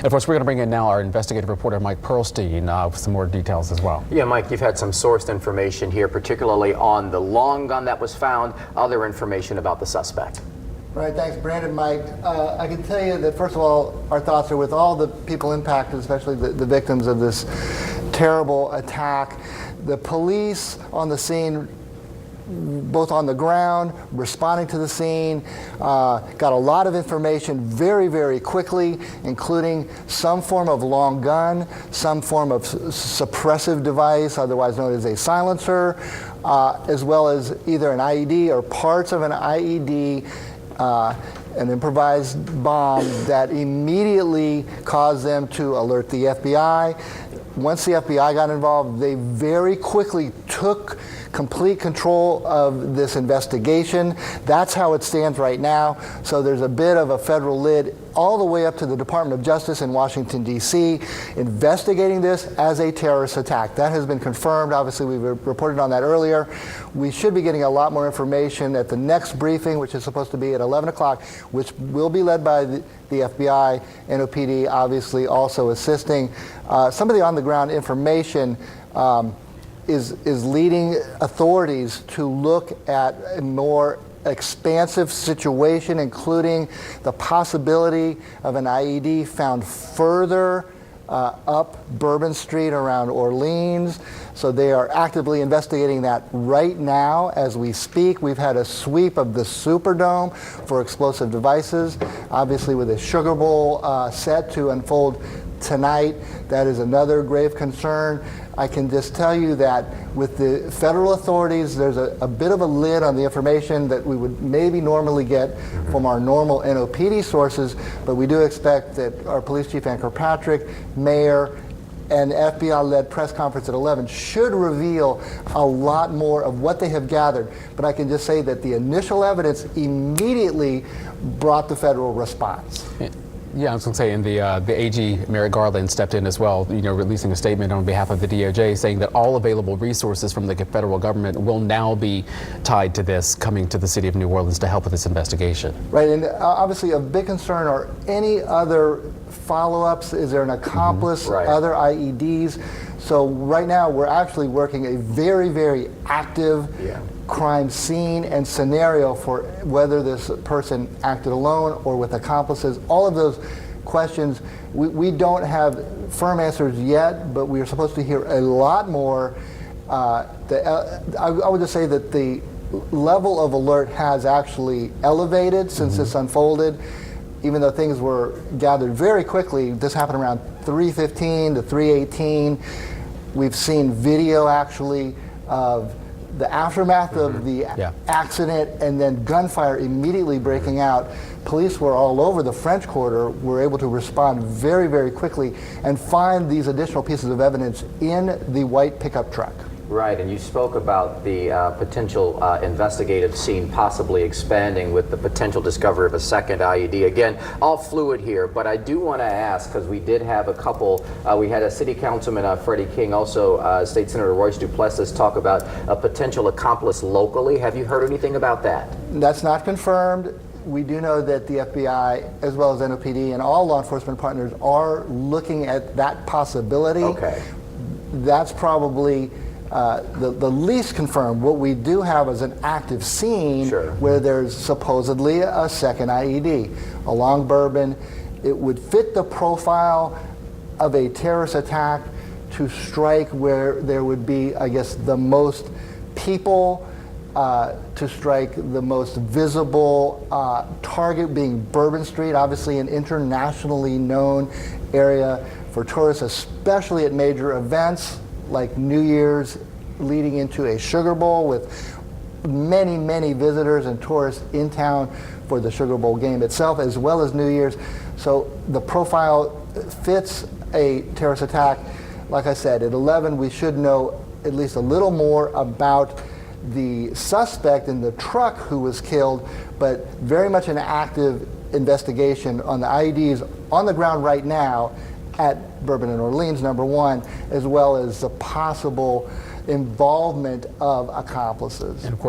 And of course, we're going to bring in now our investigative reporter, Mike Perlstein, with some more details as well. Yeah, Mike, you've had some sourced information here, particularly on the long gun that was found, other information about the suspect. Right, thanks, Brandon. Mike, I can tell you that, first of all, our thoughts are with all the people impacted, especially the victims of this terrible attack. The police on the scene, both on the ground, responding to the scene, got a lot of information very, very quickly, including some form of long gun, some form of suppressive device, otherwise known as a silencer, as well as either an IED or parts of an IED, an improvised bomb that immediately caused them to alert the FBI. Once the FBI got involved, they very quickly took complete control of this investigation. That's how it stands right now. So there's a bit of a federal lid all the way up to the Department of Justice in Washington, D.C., investigating this as a terrorist attack. That has been confirmed. Obviously, we reported on that earlier. We should be getting a lot more information at the next briefing, which is supposed to be at 11 o'clock, which will be led by the FBI, NOPD, obviously also assisting. Some of the on-the-ground information is leading authorities to look at a more expansive situation, including the possibility of an IED found further up Bourbon Street around Orleans. So they are actively investigating that right now as we speak. We've had a sweep of the Superdome for explosive devices, obviously with a Sugar Bowl set to unfold tonight. That is another grave concern. I can just tell you that with the federal authorities, there's a bit of a lid on the information that we would maybe normally get from our normal NOPD sources, but we do expect that our Police Chief Ann Kirkpatrick, Mayor, and FBI-led press conference at 11 should reveal a lot more of what they have gathered. But I can just say that the initial evidence immediately brought the federal response. Yeah, I was going to say, and the AG, Merrick Garland, stepped in as well, releasing a statement on behalf of the DOJ saying that all available resources from the federal government will now be tied to this, coming to the city of New Orleans to help with this investigation. Right, and obviously a big concern are any other follow-ups. Is there an accomplice, Right. other IEDs? So right now we're actually working a very, very active crime scene and scenario for whether this person acted alone or with accomplices. All of those questions, we don't have firm answers yet, but we are supposed to hear a lot more. I would just say that the level of alert has actually elevated since this unfolded. Even though things were gathered very quickly, this happened around 3:15 to 3:18. We've seen video actually of the aftermath of the accident and then gunfire immediately breaking out. Police were all over the French Quarter, were able to respond very, very quickly and find these additional pieces of evidence in the white pickup truck. Right, and you spoke about the potential investigative scene possibly expanding with the potential discovery of a second IED. Again, all fluid here, but I do want to ask, because we did have a couple, we had a city councilman, Freddie King, also State Senator Royce Duplessis, talk about a potential accomplice locally. Have you heard anything about that? That's not confirmed. We do know that the FBI, as well as NOPD and all law enforcement partners, are looking at that possibility. Okay. That's probably the least confirmed. What we do have is an active scene where there's supposedly a second IED along Bourbon. It would fit the profile of a terrorist attack to strike where there would be, I guess, the most people, to strike the most visible target being Bourbon Street, obviously an internationally known area for tourists, especially at major events like New Year's, leading into a Sugar Bowl with many, many visitors and tourists in town for the Sugar Bowl game itself, as well as New Year's. So the profile fits a terrorist attack. Like I said, at 11 we should know at least a little more about the suspect in the truck who was killed, but very much an active investigation on the IEDs on the ground right now at Bourbon and Orleans, number one, as well as the possible involvement of accomplices. And of course,